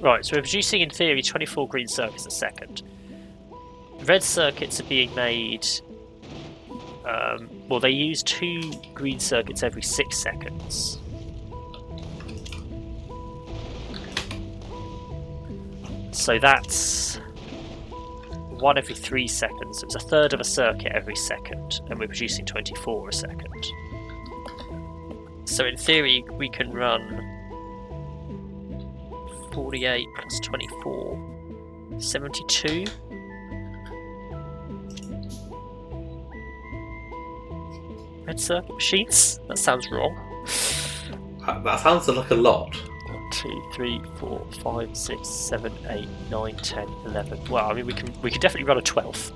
Right, so we're producing, in theory, 24 green circuits a second. Red circuits are being made... well, they use 2 green circuits every 6 seconds. So that's 1 every 3 seconds. It's a third of a circuit every second, and we're producing 24 a second. So in theory, we can run 48 plus 24, 72. Red circuit machines? That sounds wrong. That sounds like a lot. 1, 2, 3, 4, 5, 6, 7, 8, 9, 10, 11. Well, I mean, we can definitely run a 12th.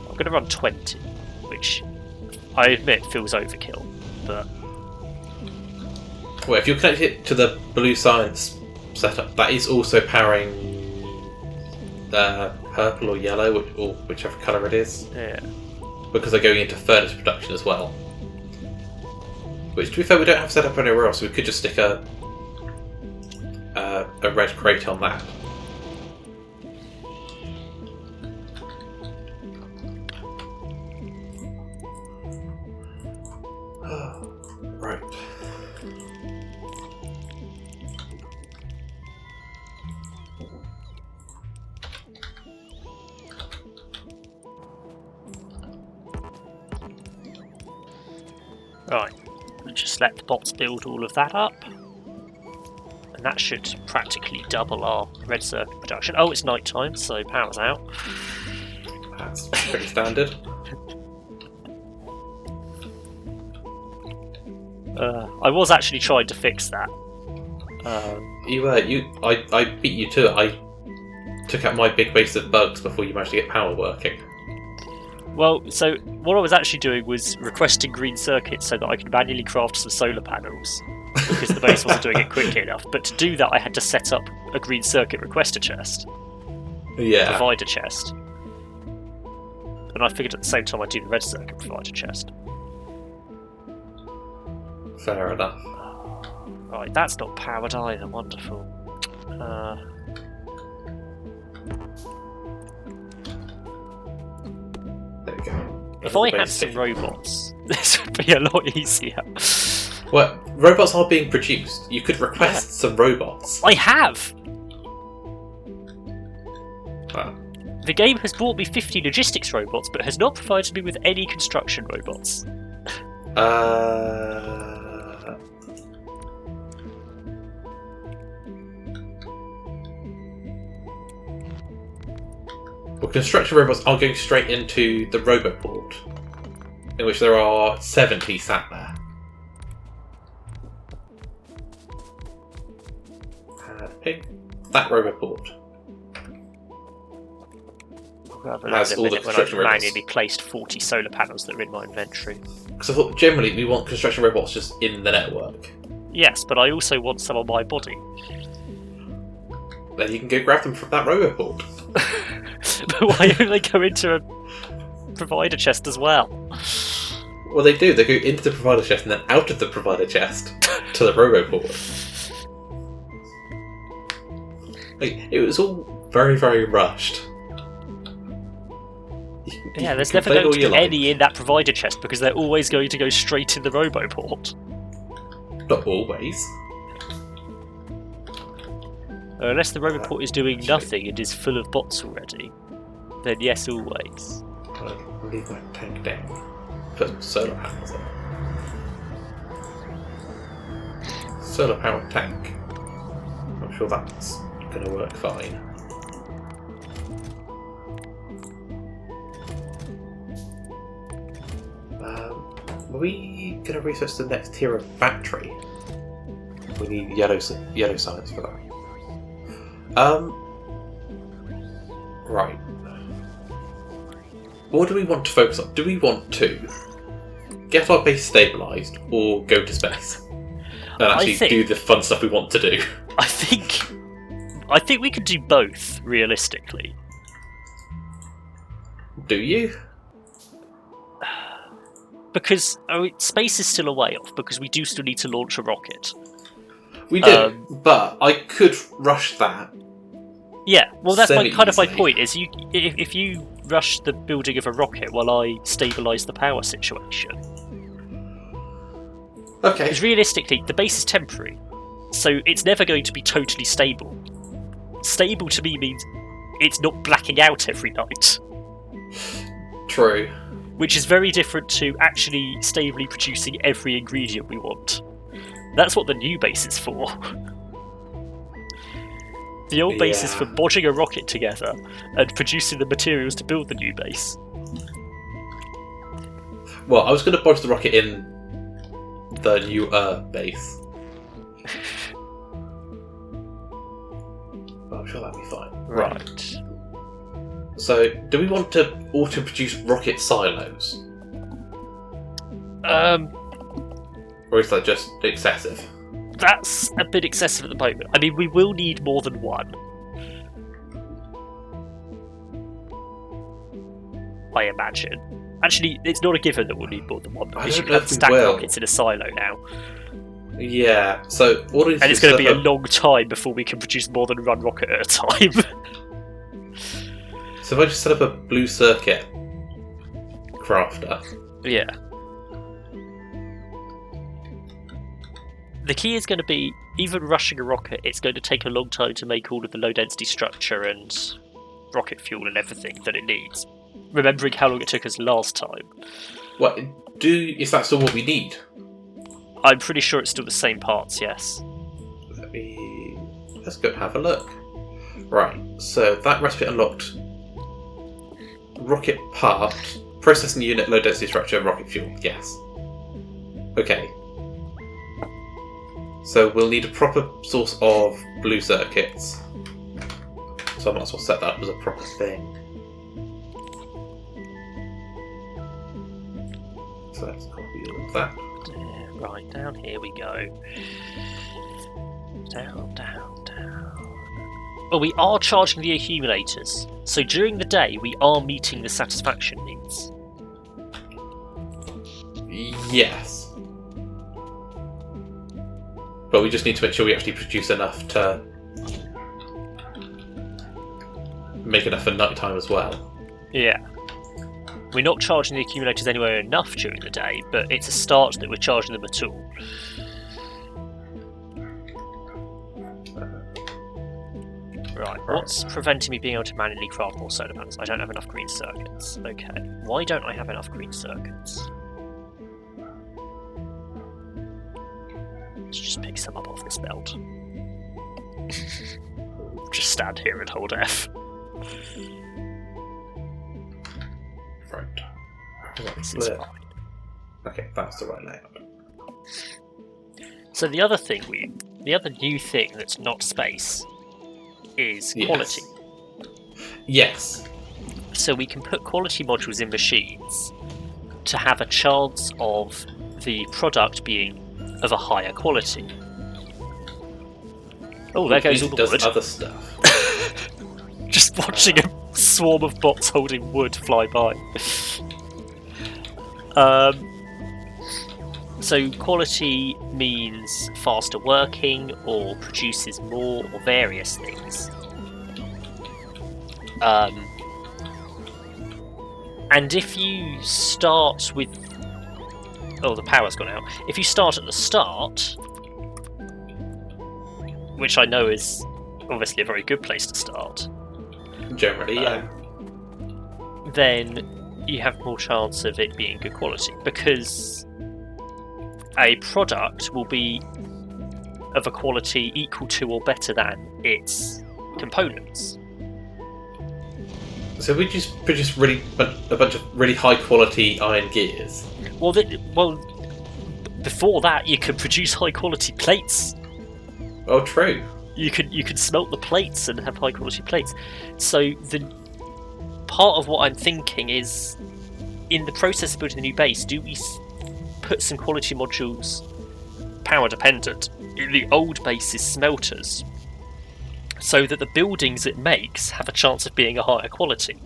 I'm going to run 20, which I admit feels overkill, but... Well, if you connect it to the Blue Science setup, that is also powering the purple or yellow, or whichever colour it is. Yeah. Because they're going into furnace production as well. Which, to be fair, we don't have set up anywhere else, so we could just stick a red crate on that. Right. Right. Just let the bots build all of that up. And that should practically double our red circuit production. Oh, it's night time, so power's out. That's pretty standard. I was actually trying to fix that. I beat you to it. I took out my big base of bugs before you managed to get power working. Well, so what I was actually doing was requesting green circuits so that I could manually craft some solar panels, because the base wasn't doing it quickly enough. But to do that, I had to set up a green circuit requester chest. Yeah. Provider chest. And I figured at the same time I'd do the red circuit provider chest. Fair enough. Right, that's not powered either, wonderful. There we go. If I had some robots, this would be a lot easier. Well, robots are being produced. You could request some robots. I have! Wow. The game has brought me 50 logistics robots, but has not provided me with any construction robots. Well, construction robots are going straight into the roboport, in which there are 70 sat there. Pick that roboport. Rather Has than all a the minute when I've construction robots. manually placed 40 solar panels that are in my inventory. Because I thought generally we want construction robots just in the network. Yes, but I also want some on my body. Then you can go grab them from that roboport. But why don't they go into a provider chest as well? Well, they do. They go into the provider chest and then out of the provider chest to the roboport. Like, it was all very, very rushed. Yeah, there's never going to be any in that provider chest because they're always going to go straight in the roboport. Not always. Unless the roboport is doing nothing and is full of bots already, then yes, always. I'll leave my tank down. Put some solar panels on. Solar powered tank. I'm sure that's going to work fine. Are we going to research the next tier of battery? We need yellow science for that. Right. What do we want to focus on? Do we want to get our base stabilised or go to space? And actually do the fun stuff we want to do? I think we could do both, realistically. Do you? because space is still a way off, because we do still need to launch a rocket. We do, but I could rush that. Yeah, well, that's kind of my Semi-easily. point. Is if you rush the building of a rocket while I stabilise the power situation. Okay. Because realistically, the base is temporary, so it's never going to be totally stable. Stable to me means it's not blacking out every night. True. Which is very different to actually stably producing every ingredient we want. That's what the new base is for. The old base is for bodging a rocket together and producing the materials to build the new base. Well, I was going to bodge the rocket in the new base. But I'm sure that'll be fine. Right. So, do we want to auto-produce rocket silos? Or is that just excessive? That's a bit excessive at the moment. I mean, we will need more than one. I imagine. Actually, it's not a given that we'll need more than one, because you can have stack rockets in a silo now. Yeah, so... And it's going to be a long time before we can produce more than one rocket at a time. So if I just set up a blue circuit crafter... Yeah. The key is going to be, even rushing a rocket, it's going to take a long time to make all of the low density structure and rocket fuel and everything that it needs. Remembering how long it took us last time. What? Is that still what we need? I'm pretty sure it's still the same parts, yes. Let's go have a look. Right, so that recipe unlocked rocket part, processing unit, low density structure, rocket fuel, yes. Okay. So we'll need a proper source of blue circuits. So I might as well set that up as a proper thing. So let's copy all of that. Right, down here we go. Down, down, down. Well, we are charging the accumulators. So during the day, we are meeting the satisfaction needs. Yes. But we just need to make sure we actually produce enough to make enough for night time as well. Yeah. We're not charging the accumulators anywhere enough during the day, but it's a start that we're charging them at all. Right, what's preventing me being able to manually craft more solar panels? I don't have enough green circuits. Okay, why don't I have enough green circuits? Let's just pick some up off this belt. Just stand here and hold F. Right. This is fine. Okay, that's the right layout. So the other new thing that's not space is quality. Yes. So we can put quality modules in machines to have a chance of the product being of a higher quality. Oh, there goes all the wood. Other stuff. Just watching a swarm of bots holding wood fly by. So quality means faster working, or produces more, or various things. And if you start with... Oh, the power's gone out. If you start at the start, which I know is obviously a very good place to start. Generally, yeah. Then you have more chance of it being good quality, because a product will be of a quality equal to or better than its components. So we just produce a bunch of really high quality iron gears. Well, before that, you could produce high quality plates. Oh, true. You could smelt the plates and have high quality plates. So the part of what I'm thinking is, in the process of building the new base, do we put some quality modules, power dependent, in the old base's smelters, so that the buildings it makes have a chance of being a higher quality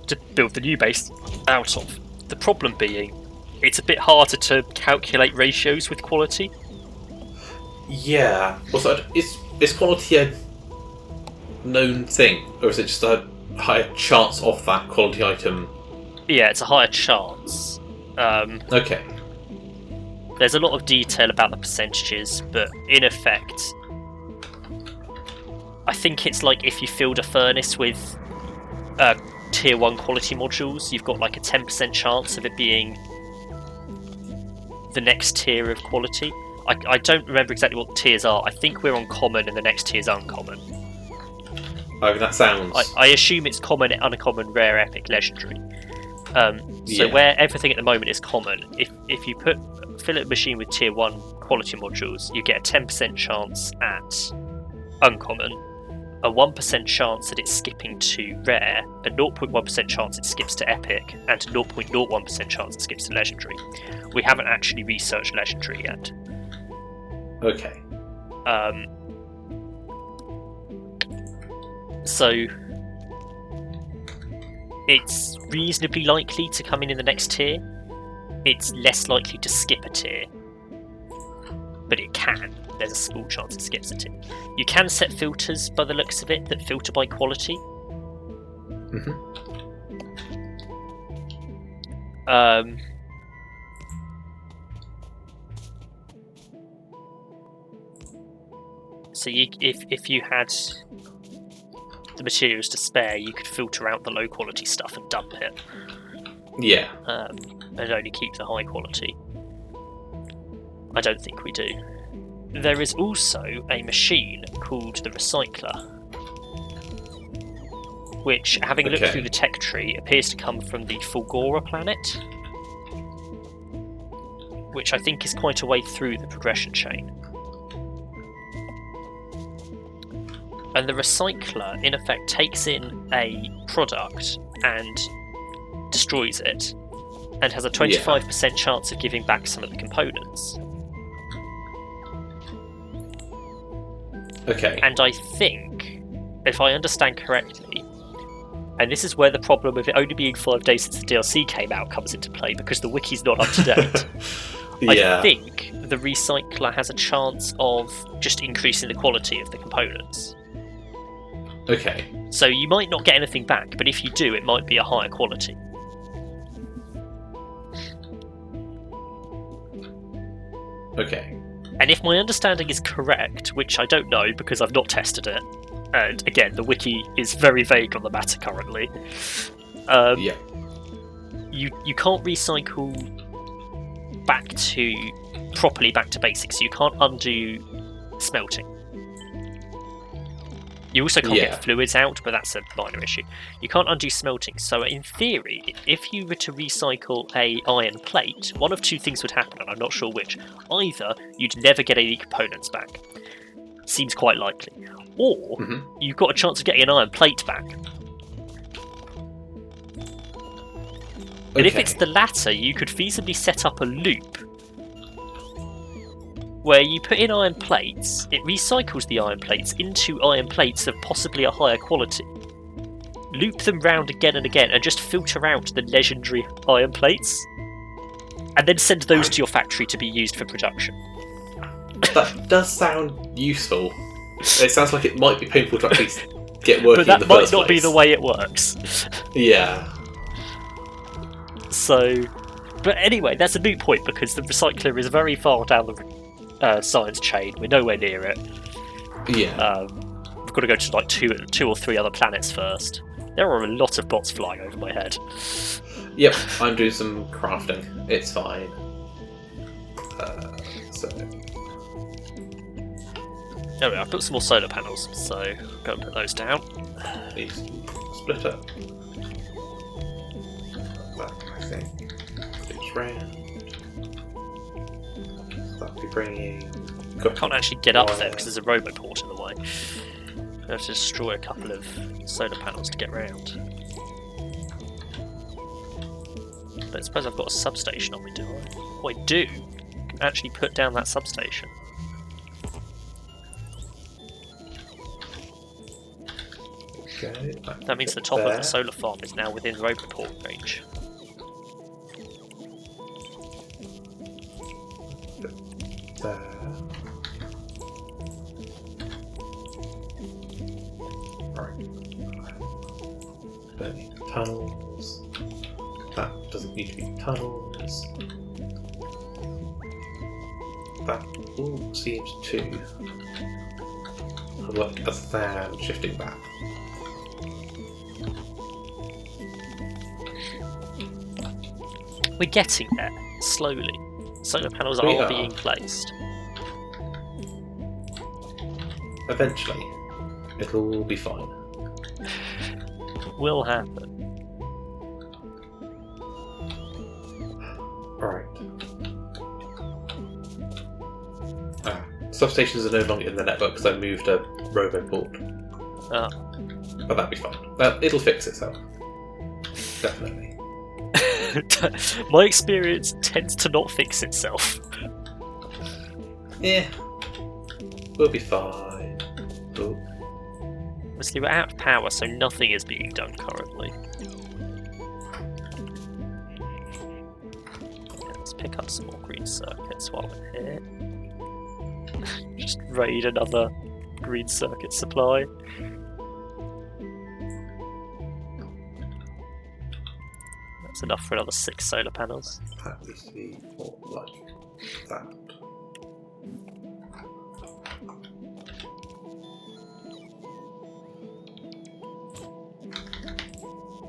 to build the new base out of? The problem being, it's a bit harder to calculate ratios with quality. Yeah. Also, is quality a known thing, or is it just a higher chance of that quality item? Yeah, it's a higher chance. Okay. There's a lot of detail about the percentages, but in effect, I think it's like if you filled a furnace with tier 1 quality modules, you've got like a 10% chance of it being the next tier of quality. I don't remember exactly what the tiers are. I think we're on common and the next tier's uncommon. I mean, that sounds... I assume it's common, uncommon, rare, epic, legendary. So where everything at the moment is common, if you fill a machine with tier 1 quality modules, you get a 10% chance at uncommon, a 1% chance that it's skipping to rare, a 0.1% chance it skips to epic, and a 0.01% chance it skips to legendary. We haven't actually researched legendary yet. Okay. So it's reasonably likely to come in the next tier. It's less likely to skip a tier, but it can. There's a small chance it skips a tier. You can set filters by the looks of it that filter by quality. So if you had the materials to spare, you could filter out the low quality stuff and dump it. Yeah. And only keep the high quality. I don't think we do. There is also a machine called the Recycler, which, having looked through the tech tree, appears to come from the Fulgora planet, which I think is quite a way through the progression chain. And the Recycler, in effect, takes in a product and destroys it, and has a 25% chance of giving back some of the components. Okay. And I think, if I understand correctly, and this is where the problem of it only being 5 days since the DLC came out comes into play, because the wiki's not up to date. I think the Recycler has a chance of just increasing the quality of the components. Okay. So you might not get anything back, but if you do, it might be a higher quality. Okay. And if my understanding is correct, which I don't know because I've not tested it, and again, the wiki is very vague on the matter currently, you can't recycle properly back to basics. You can't undo smelting. You also can't get fluids out, but that's a minor issue. You can't undo smelting, so in theory, if you were to recycle a iron plate, one of two things would happen, and I'm not sure which. Either you'd never get any components back. Seems quite likely. Or you've got a chance of getting an iron plate back. And if it's the latter, you could feasibly set up a loop where you put in iron plates, it recycles the iron plates into iron plates of possibly a higher quality, loop them round again and again, and just filter out the legendary iron plates, and then send those to your factory to be used for production. That does sound useful. It sounds like it might be painful to actually get working but in the first place. that might not be the way it works. Yeah. So, but anyway, that's a moot point because the Recycler is very far down the science chain. We're nowhere near it. Yeah. We've got to go to like two or three other planets first. There are a lot of bots flying over my head. Yep, I'm doing some crafting. It's fine. There we are. I've built some more solar panels, so go and put those down. These split up. Back, I think. It's round. That'll be bringing. Can't actually get up there because there's a roboport in the way. I have to destroy a couple of solar panels to get round. But I suppose I've got a substation on me, do I? Oh, I do. I can actually put down that substation. Okay, that means the top of the solar farm is now within roboport range. there. Right. Don't need tunnels. That doesn't need to be tunnels. That all seems to work as than shifting back. We're getting there, slowly. Solar panels We are are. being placed. Eventually, it'll all be fine. Will happen. Alright. Substations are no longer in the network because I moved a roboport. Ah. But that'll be fine. It'll fix itself. Definitely. My experience tends to not fix itself. Yeah. We'll be fine. Ooh. Obviously, we're out of power, so nothing is being done currently. Let's pick up some more green circuits while we're here. Just raid another green circuit supply. That's enough for another 6 solar panels. That needs to be more like that.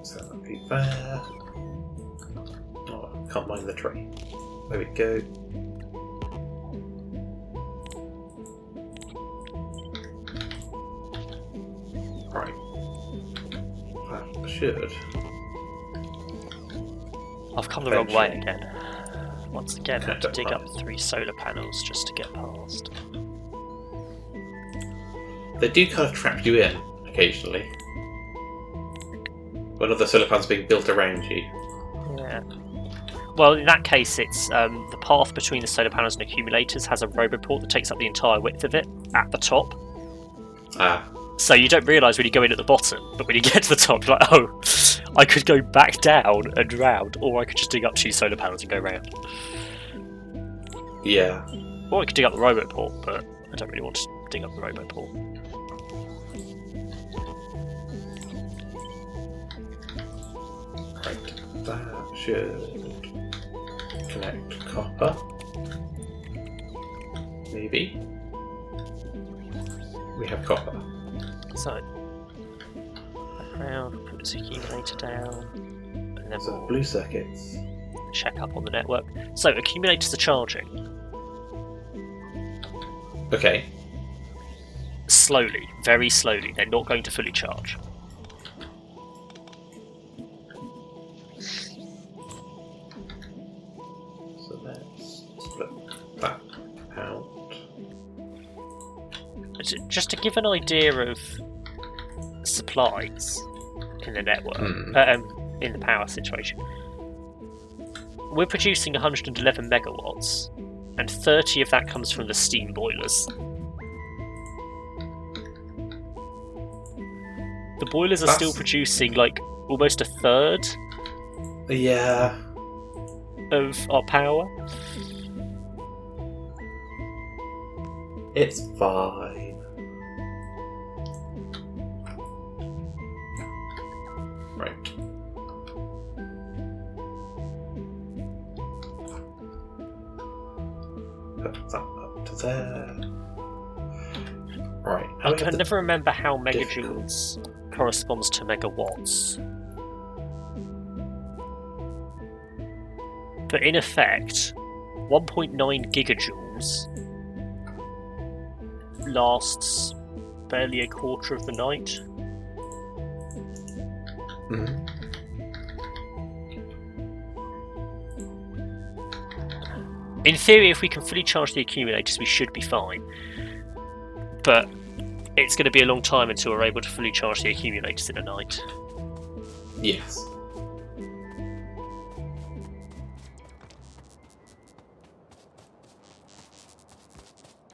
So that'll be there. Oh, I can't mine the tree. There we go. Right. That should. I've come the wrong way again. Once again, I had to dig up 3 solar panels just to get past. They do kind of trap you in occasionally. When other solar panels are being built around you. Yeah. Well, in that case, it's the path between the solar panels and accumulators has a roboport that takes up the entire width of it at the top. Ah. So you don't realise when you go in at the bottom, but when you get to the top, you're like, oh, I could go back down and round, or I could just dig up 2 solar panels and go round. Yeah. Or I could dig up the roboport, but I don't really want to dig up the roboport. Right. That should connect copper. Maybe. We have copper. So, background, put this accumulator down, and then So we'll blue circuits. check up on the network. So, accumulators are charging. Okay. Slowly, very slowly. They're not going to fully charge. So let's split that out. Just to give an idea of supplies in the network, in the power situation, we're producing 111 megawatts, and 30 of that comes from the steam boilers. The boilers are still producing like almost a third Yeah. of our power. It's fine. Right. Put that up to there. Right. I can never remember how megajoules corresponds to megawatts. But in effect, 1.9 gigajoules lasts barely a quarter of the night. Mhm. In theory, if we can fully charge the accumulators, we should be fine. But it's going to be a long time until we're able to fully charge the accumulators in a night. Yes.